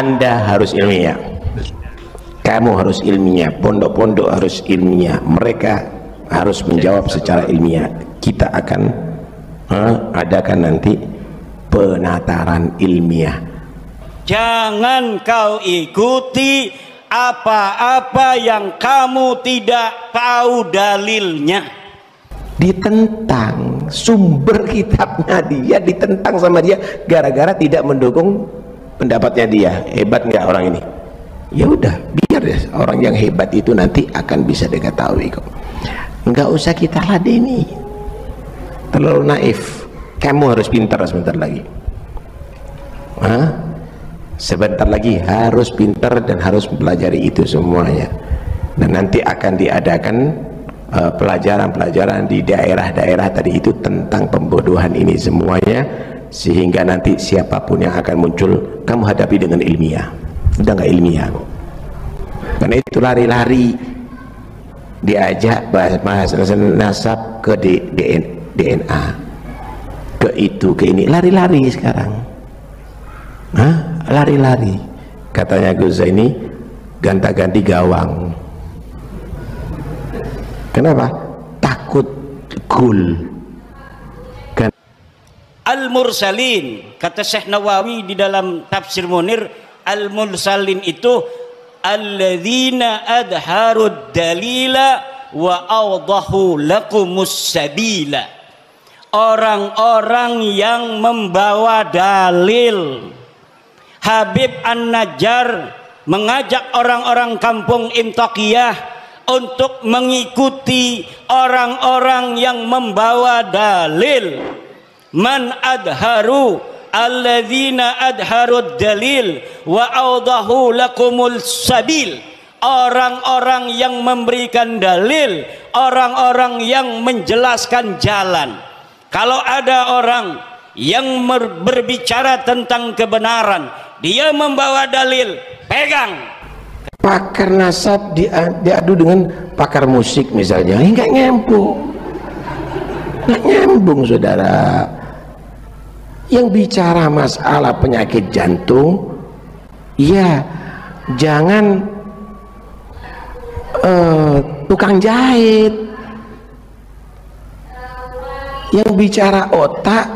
Anda harus ilmiah, kamu harus ilmiah, pondok-pondok harus ilmiah, mereka harus menjawab secara ilmiah. Kita akan adakan nanti penataran ilmiah. Jangan kau ikuti apa-apa yang kamu tidak tahu dalilnya. Ditentang sumber kitabnya, dia ditentang sama dia gara-gara tidak mendukung pendapatnya dia. Hebat nggak orang ini? Ya udah, biar deh orang yang hebat itu nanti akan bisa diketahui kok. Nggak usah kita ladeni, terlalu naif. Kamu harus pintar sebentar lagi. Sebentar lagi harus pintar dan harus mempelajari itu semuanya. Dan nanti akan diadakan pelajaran-pelajaran di daerah-daerah tadi itu tentang pembodohan ini semuanya, sehingga nanti siapapun yang akan muncul kamu hadapi dengan ilmiah. Udah nggak ilmiah kok, karena itu lari-lari diajak bahas nasab ke DNA, ke itu ke ini, lari-lari sekarang. Lari-lari, katanya Gus ini ganta-ganti gawang. Kenapa? Takut gul. Al-mursalin, kata Syekh Nawawi di dalam tafsir Munir, al-mursalin itu alladzina adharud dalila wa awdahu lakumus sabila. Orang-orang yang membawa dalil. Habib An-Najjar mengajak orang-orang kampung Imtaqiyah untuk mengikuti orang-orang yang membawa dalil. Man adharu alladzina adharud dalil wa awdahu lakumul sabil. Orang-orang yang memberikan dalil, orang-orang yang menjelaskan jalan. Kalau ada orang yang berbicara tentang kebenaran, dia membawa dalil, pegang. Pakar nasab diadu dengan pakar musik misalnya, nggak nyambung, nggak nyambung saudara. Yang bicara masalah penyakit jantung, ya jangan tukang jahit. Yang bicara otak,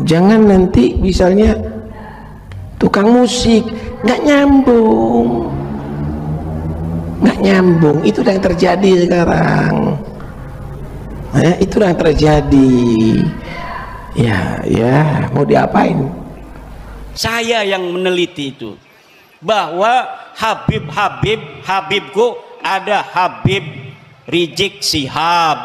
jangan nanti misalnya tukang musik. Nggak nyambung, nggak nyambung. Itu yang terjadi sekarang. Itu yang terjadi. Ya mau diapain? Saya yang meneliti itu, bahwa Habibku ada Habib Rizik Sihab,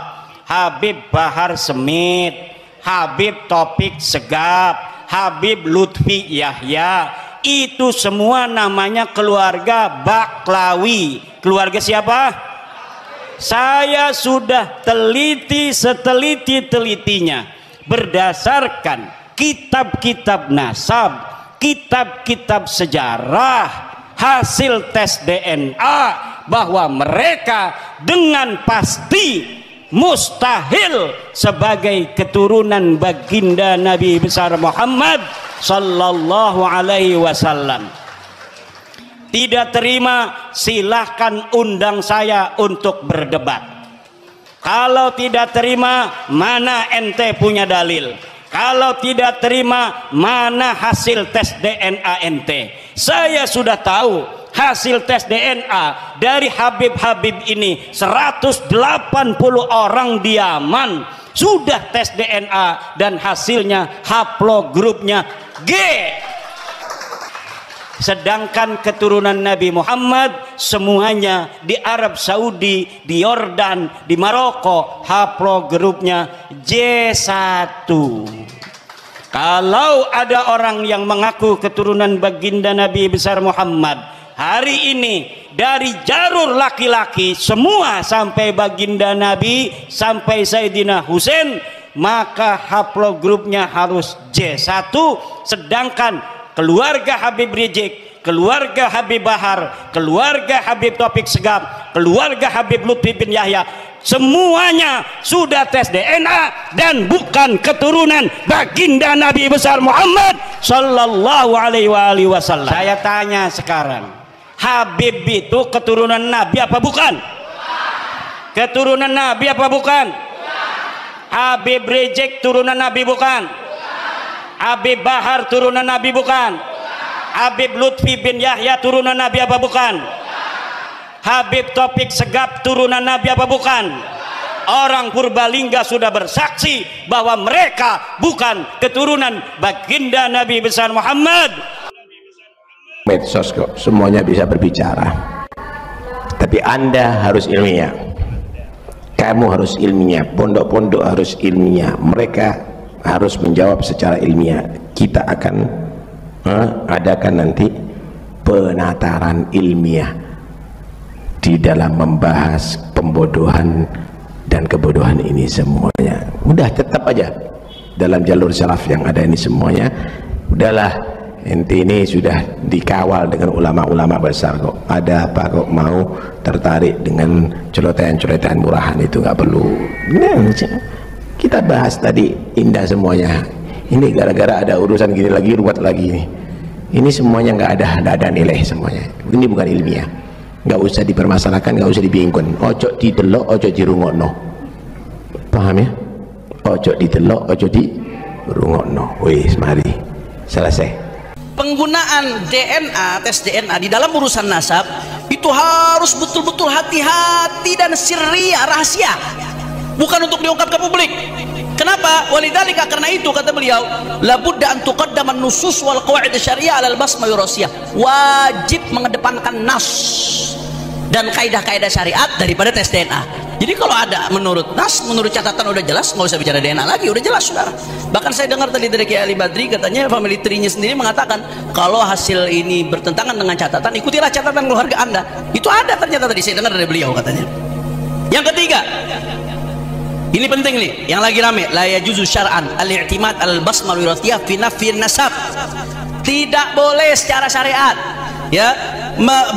Habib Bahar Smith, Habib Topik Segap, Habib Lutfi Yahya. Itu semua namanya keluarga Baklawi. Keluarga siapa? Saya sudah teliti seteliti-telitinya berdasarkan kitab-kitab nasab, kitab-kitab sejarah, hasil tes DNA, bahwa mereka dengan pasti mustahil sebagai keturunan baginda Nabi besar Muhammad sallallahu alaihi wasallam. Tidak terima, silahkan undang saya untuk berdebat. Kalau tidak terima, mana ente punya dalil? Kalau tidak terima, mana hasil tes DNA ente? Saya sudah tahu hasil tes DNA dari Habib-Habib ini. 180 orang di Yaman sudah tes DNA dan hasilnya haplogrupnya G. Sedangkan keturunan Nabi Muhammad semuanya di Arab Saudi, di Yordan, di Maroko, haplogrupnya J1. Kalau ada orang yang mengaku keturunan baginda Nabi besar Muhammad hari ini dari jalur laki-laki semua sampai baginda Nabi sampai Sayyidina Husain, maka haplogrupnya harus J1. Sedangkan keluarga Habib Rizik, keluarga Habib Bahar, keluarga Habib Topik Segap, keluarga Habib Lutfi bin Yahya semuanya sudah tes DNA dan bukan keturunan baginda Nabi besar Muhammad sallallahu alaihi wasallam. Saya tanya sekarang, Habib itu keturunan Nabi apa bukan? Keturunan Nabi apa bukan? Habib Rizik turunan Nabi bukan? Habib Bahar turunan Nabi bukan? Habib Lutfi bin Yahya turunan Nabi apa bukan? Habib Taufik Segaf turunan Nabi apa bukan? Orang Purbalingga sudah bersaksi bahwa mereka bukan keturunan baginda Nabi besar Muhammad. Medsos kok semuanya bisa berbicara, tapi Anda harus ilmiah, kamu harus ilmiah, pondok-pondok harus ilmiah, mereka harus menjawab secara ilmiah. Kita akan adakan nanti penataran ilmiah di dalam membahas pembodohan dan kebodohan ini semuanya. Udah tetap aja dalam jalur salaf yang ada ini semuanya. Udahlah, ente ini sudah dikawal dengan ulama-ulama besar kok. Ada apa kok mau tertarik dengan celotehan-celotehan murahan itu? Nggak perlu. Nah, kita bahas tadi indah semuanya. Ini gara-gara ada urusan gini lagi, ruwet lagi ini. Ini semuanya nggak ada nilai semuanya. Ini bukan ilmiah. Nggak usah dipermasalahkan, nggak usah dibingkun. Ojo didelok, ojo dirungokno. Paham ya? Ojo didelok, ojo dirungokno. Wis, mari selesai. Penggunaan DNA, tes DNA di dalam urusan nasab itu harus betul-betul hati-hati dan sirriyah, rahasia, bukan untuk diungkap ke publik. Kenapa? Walidzalika, karena itu kata beliau, la budda an tuqaddama an-nusus wal qawaid syariah 'ala al-basmah wirasiyah. Wajib mengedepankan nas dan kaidah-kaidah syariat daripada tes DNA. Jadi kalau ada menurut nas, menurut catatan udah jelas, nggak usah bicara DNA lagi, udah jelas saudara. Bahkan saya dengar tadi dari Kiai Ali Badri, katanya family tree-nya sendiri mengatakan kalau hasil ini bertentangan dengan catatan, ikutilah catatan keluarga Anda. Itu ada ternyata tadi saya dengar dari beliau katanya. Yang ketiga, ini penting nih, yang lagi rame, la yajuzu syar'an al-i'timad al-basmah wirasiyah fi nafyi nasab. Tidak boleh secara syariat ya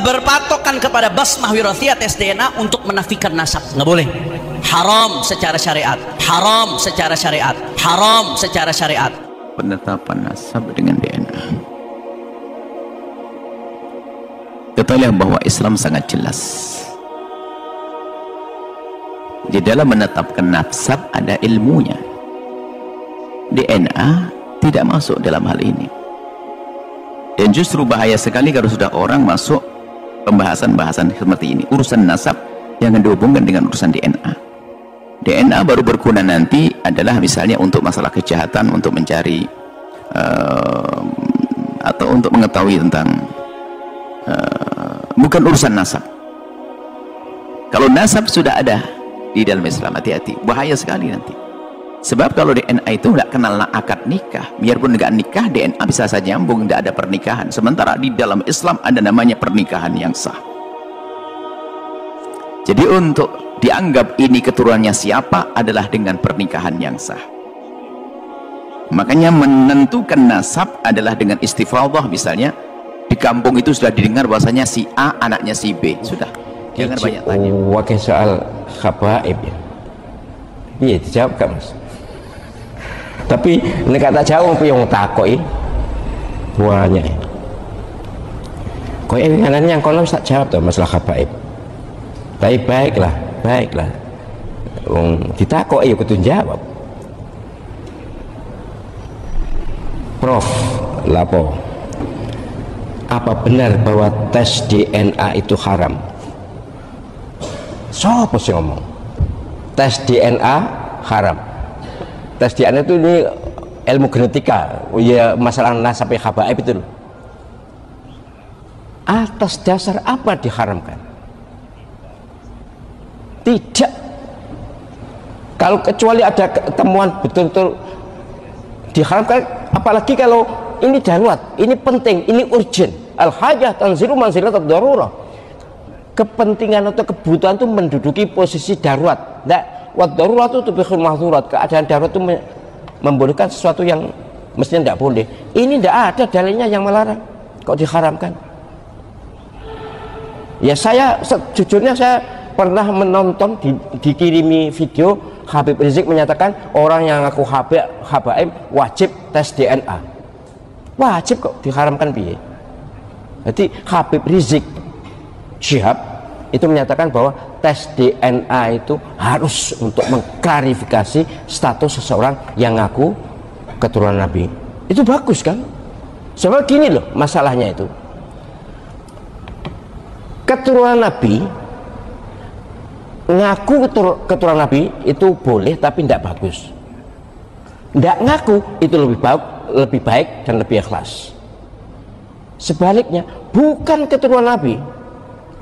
berpatokan kepada basmah wirasiyah tes DNA untuk menafikan nasab, nggak boleh. Haram secara syariat, haram secara syariat, haram secara syariat. Penetapan nasab dengan DNA. Ketahuilah bahwa Islam sangat jelas. Di dalam menetapkan nasab ada ilmunya. DNA tidak masuk dalam hal ini. Dan justru bahaya sekali kalau sudah orang masuk pembahasan-bahasan seperti ini. Urusan nasab yang dihubungkan dengan urusan DNA. DNA baru berguna nanti adalah misalnya untuk masalah kejahatan, untuk mencari atau untuk mengetahui tentang bukan urusan nasab. Kalau nasab sudah ada di dalam Islam, hati-hati, bahaya sekali nanti. Sebab kalau DNA itu nggak kenal akad nikah, biarpun nggak nikah, DNA bisa saja nyambung, nggak ada pernikahan. Sementara di dalam Islam ada namanya pernikahan yang sah. Jadi untuk dianggap ini keturunannya siapa adalah dengan pernikahan yang sah. Makanya menentukan nasab adalah dengan istifadhah. Misalnya di kampung itu sudah didengar bahwasanya si A anaknya si B, sudah. Jangan banyak tanya. Wakil soal khabaib ya. Iya dijawab kan mas. Tapi ini kata jauh yang takoi banyak. Kau yang kanannya yang kolam tak jawab tuh masalah khabaib. Baiklah. Ditakoi ya kudu jawab. Prof, lapo. Apa benar bahwa tes DNA itu haram? Siapa sih ngomong tes DNA haram? Tes DNA itu ini ilmu genetika, ya masalah nasab khabaib itu. Atas dasar apa diharamkan? Tidak. Kalau kecuali ada temuan betul-betul diharamkan, apalagi kalau ini darurat, ini penting, ini urgent. Al-hajah tanzilu manzilat ad-darurah. Kepentingan atau kebutuhan itu menduduki posisi darurat. Nah, wad-darurat itu tubihul mahzurat. Keadaan darurat itu membolehkan sesuatu yang mestinya tidak boleh. Ini tidak ada dalilnya yang melarang, kok diharamkan. Ya saya sejujurnya saya pernah menonton dikirimi video Habib Rizik menyatakan orang yang ngaku habaib wajib tes DNA. Wajib kok, diharamkan piye? Jadi Habib Rizik Syihab itu menyatakan bahwa tes DNA itu harus untuk mengklarifikasi status seseorang yang ngaku keturunan Nabi. Itu bagus kan? Sebab gini loh masalahnya itu, keturunan Nabi, ngaku keturunan Nabi itu boleh tapi tidak bagus. Tidak ngaku itu lebih baik dan lebih ikhlas. Sebaliknya, bukan keturunan Nabi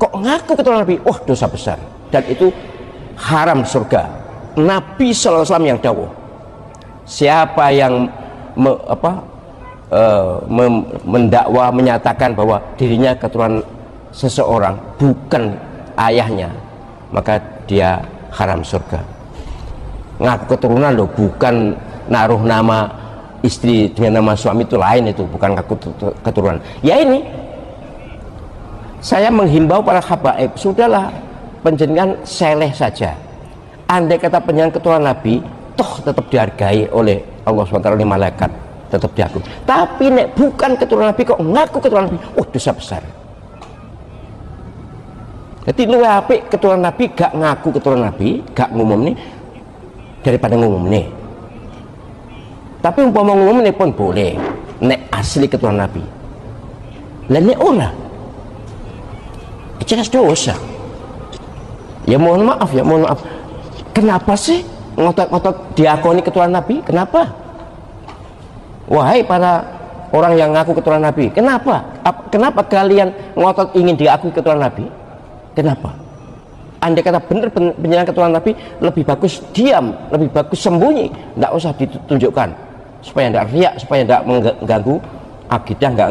kok ngaku keturunan Nabi, wah dosa besar dan itu haram surga. Nabi SAW yang dawuh, siapa yang mendakwa menyatakan bahwa dirinya keturunan seseorang bukan ayahnya, maka dia haram surga. Ngaku keturunan loh, bukan naruh nama istri dengan nama suami, itu lain, itu bukan ngaku keturunan. Ya ini saya menghimbau para habaib, sudahlah panjenengan seleh saja. Andai kata panjenengan keturunan Nabi, toh tetap dihargai oleh Allah SWT, oleh malaikat, tetap diakui. Tapi nek bukan keturunan Nabi kok ngaku keturunan Nabi, oh dosa besar. Jadi lu apik keturunan Nabi gak ngaku keturunan Nabi, gak ngumum nih daripada ngumum nih. Tapi umpama ngumum nih pun boleh, nek asli keturunan Nabi. Lah nek ora, jelas dosa. Ya mohon maaf, ya mohon maaf. Kenapa sih ngotot-ngotot diakoni keturunan Nabi? Kenapa? Wahai para orang yang ngaku keturunan Nabi, kenapa? Kenapa kalian ngotot ingin diakui keturunan Nabi? Kenapa? Andai kata benar penjelasan keturunan Nabi, lebih bagus diam, lebih bagus sembunyi, tidak usah ditunjukkan, supaya tidak riak, supaya tidak mengganggu akidah, nggak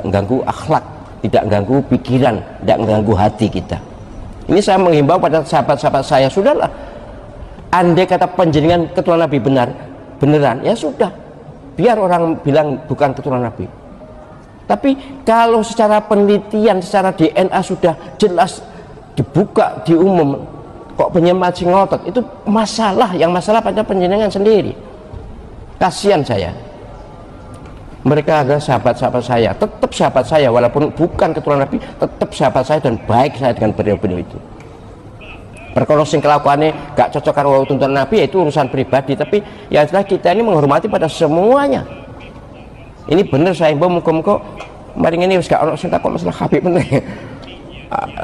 mengganggu akhlak, tidak mengganggu pikiran, tidak mengganggu hati kita. Ini saya menghimbau pada sahabat-sahabat saya, sudahlah, andai kata penjaringan keturunan Nabi beneran, ya sudah, biar orang bilang bukan keturunan Nabi. Tapi kalau secara penelitian, secara DNA sudah jelas dibuka, diumum, kok penyemat sing ngotot, itu masalah, yang masalah pada penjenengan sendiri. Kasihan saya. Mereka adalah sahabat-sahabat saya, tetap sahabat saya, walaupun bukan keturunan Nabi, tetap sahabat saya dan baik saya dengan beliau-beliau itu. Perkara sing kelakuannya gak cocok karo tuntunan Nabi, itu urusan pribadi, tapi yang jelas kita ini menghormati pada semuanya. Ini bener saya imbau, muka-muka maring ini gak ono sing takon masalah Habib bener.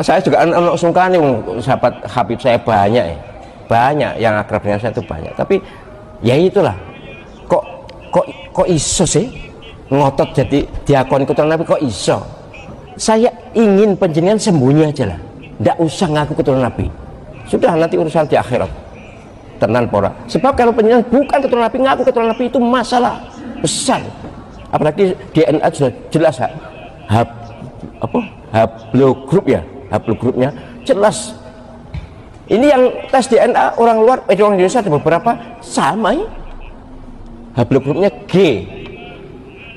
Saya juga ono sungkane, sahabat Habib saya banyak ya. Banyak yang akrab dengan saya itu banyak. Tapi ya itulah. Kok iso sih ngotot jadi diakoni keturunan Nabi, kok iso? Saya ingin penjenengan sembunyi aja lah. Ndak usah ngaku keturunan Nabi. Sudah, nanti urusan di akhirat. Tenan pora. Sebab kalau penjenengan bukan keturunan Nabi, ngaku keturunan Nabi, itu masalah besar. Apalagi DNA sudah jelas haplogrup ya, haplogrupnya jelas. Ini yang tes DNA orang luar, orang Indonesia ada beberapa sama ya. Haplogrupnya G,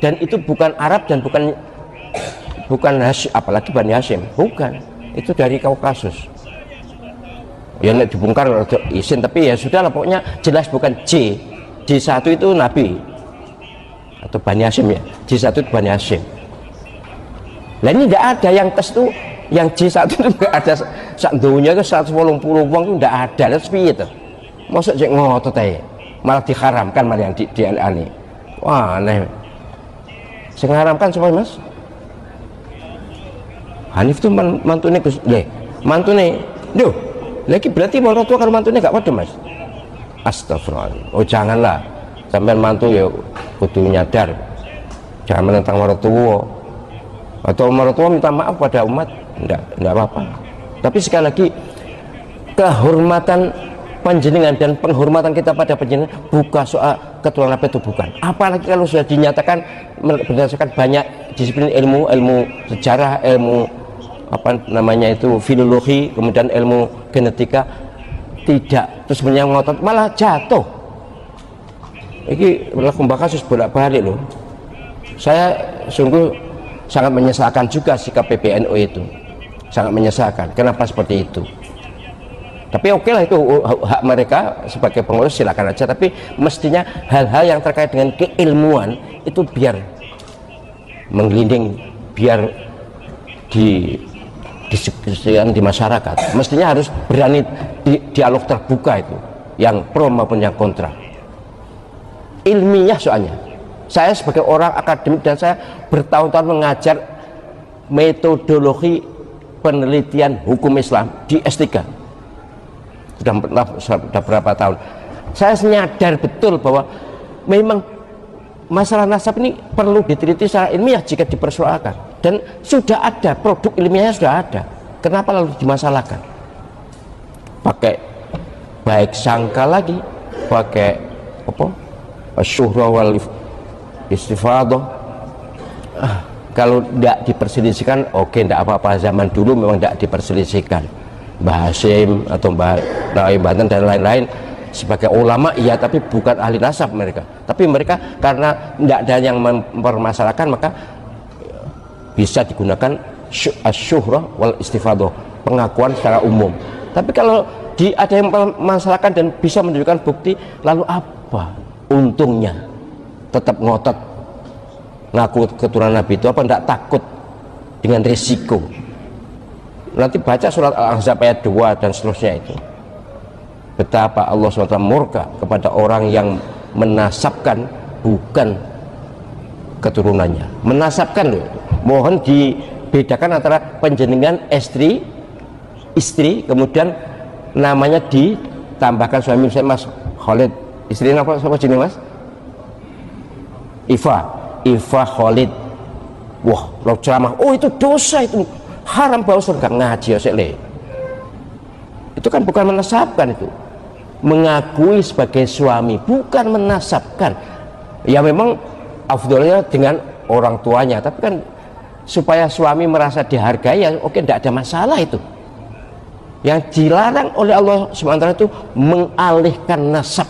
dan itu bukan Arab dan bukan Hashim, apalagi Bani Hashim, bukan, itu dari Kaukasus. Ya nek dibongkar izin, tapi ya sudah lah, pokoknya jelas bukan J. J1 itu Nabi atau Bani Hashim ya, J1 itu Bani Hashim. Nah ini tidak ada yang tes itu, yang J1 itu tidak ada, sak dunia itu 180 wong itu tidak ada. Tapi itu masuk cek ngotot aja, malah diharamkan malah yang di DNA ini. Wah aneh. Sing ngaramkan siapa Mas? Hanif tuh mantune Gus, mantune. Duh, lagi berarti orang tua kalau mantune gak padha Mas? Astagfirullah. Oh janganlah. Sampai mantu ya kudu nyadar, jangan menentang orang tua, atau orang tua minta maaf pada umat, enggak apa-apa. Tapi sekali lagi, kehormatan panjenengan dan penghormatan kita pada panjenengan bukan soal keturunan Nabi, itu bukan. Apalagi kalau sudah dinyatakan berdasarkan banyak disiplin ilmu sejarah, ilmu apa namanya itu filologi, kemudian ilmu genetika, tidak terus ngotot malah jatuh. Ini laku kasus bolak-balik loh. Saya sungguh sangat menyesalkan juga sikap PBNU itu, sangat menyesalkan. Kenapa seperti itu? Tapi oke lah, itu hak mereka sebagai pengurus, silakan aja. Tapi mestinya hal-hal yang terkait dengan keilmuan itu biar menggelinding, biar didiskusikan di masyarakat. Mestinya harus berani dialog terbuka itu, yang pro maupun yang kontra. Ilmiah soalnya. Saya sebagai orang akademik dan saya bertahun-tahun mengajar metodologi penelitian hukum Islam di S3. Sudah berapa tahun. Saya nyadar betul bahwa memang masalah nasab ini perlu diteliti secara ilmiah jika dipersoalkan, dan sudah ada produk ilmiahnya, sudah ada. Kenapa lalu dimasalahkan? Pakai baik sangka lagi, pakai apa? Syuhra wal istifadah. Kalau tidak diperselisihkan, oke, tidak apa-apa. Zaman dulu memang tidak diperselisihkan. Mbah Hasyim atau Mbah Nawawi Banten dan lain-lain sebagai ulama, iya, tapi bukan ahli nasab mereka. Tapi mereka karena tidak ada yang mempermasalahkan, maka bisa digunakan syuhrah wal istifadah, pengakuan secara umum. Tapi kalau ada yang mempermasalahkan dan bisa menunjukkan bukti, lalu apa untungnya? Tetap ngotot ngaku keturunan Nabi itu, apa tidak takut dengan risiko? Nanti baca surat Al-Ahzab ayat 2 dan seterusnya itu, betapa Allah SWT murka kepada orang yang menasabkan bukan keturunannya. Menasabkan loh, mohon dibedakan antara penjenengan istri kemudian namanya ditambahkan suami. Misalnya Mas Khalid, istrinya apa, siapa jenis Mas? Iva Khalid. Wah, lo ceramah, oh itu dosa, itu haram, bau surga, ngaji ya sekali. Itu kan bukan menasabkan, itu mengakui sebagai suami, bukan menasabkan. Ya memang afdolnya dengan orang tuanya, tapi kan supaya suami merasa dihargai, ya oke, tidak ada masalah itu. Yang dilarang oleh Allah SWT itu mengalihkan nasab.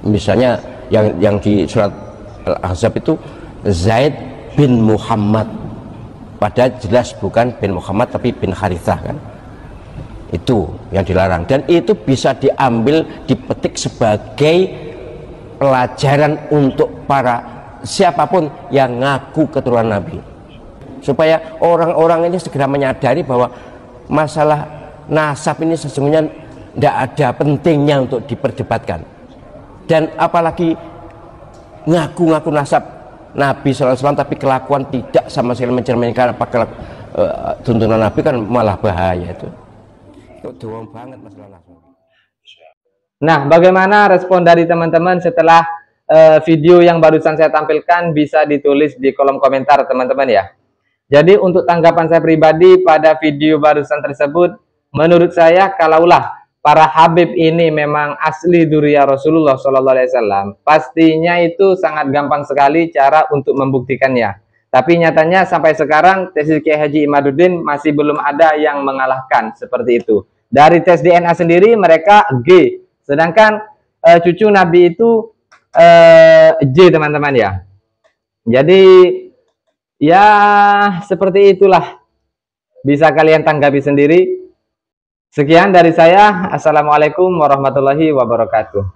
Misalnya yang di surat Al-Ahzab itu Zaid bin Muhammad, padahal jelas bukan bin Muhammad tapi bin Harithah kan. Itu yang dilarang, dan itu bisa diambil, dipetik sebagai pelajaran untuk para siapapun yang ngaku keturunan Nabi, supaya orang-orang ini segera menyadari bahwa masalah nasab ini sesungguhnya tidak ada pentingnya untuk diperdebatkan. Dan apalagi ngaku-ngaku nasab Nabi SAW tapi kelakuan tidak sama sekali mencerminkan apa tuntunan Nabi, kan malah bahaya itu. Doang banget masalah nasab. Nah, bagaimana respon dari teman-teman setelah video yang barusan saya tampilkan? Bisa ditulis di kolom komentar teman-teman ya. Jadi untuk tanggapan saya pribadi pada video barusan tersebut, menurut saya kalaulah para Habib ini memang asli dzurriyyah Rasulullah SAW, pastinya itu sangat gampang sekali cara untuk membuktikannya. Tapi nyatanya sampai sekarang tesis Kiai Haji Imaduddin masih belum ada yang mengalahkan seperti itu. Dari tes DNA sendiri mereka G, sedangkan cucu Nabi itu J teman-teman ya. Jadi ya seperti itulah, bisa kalian tanggapi sendiri. Sekian dari saya. Assalamualaikum warahmatullahi wabarakatuh.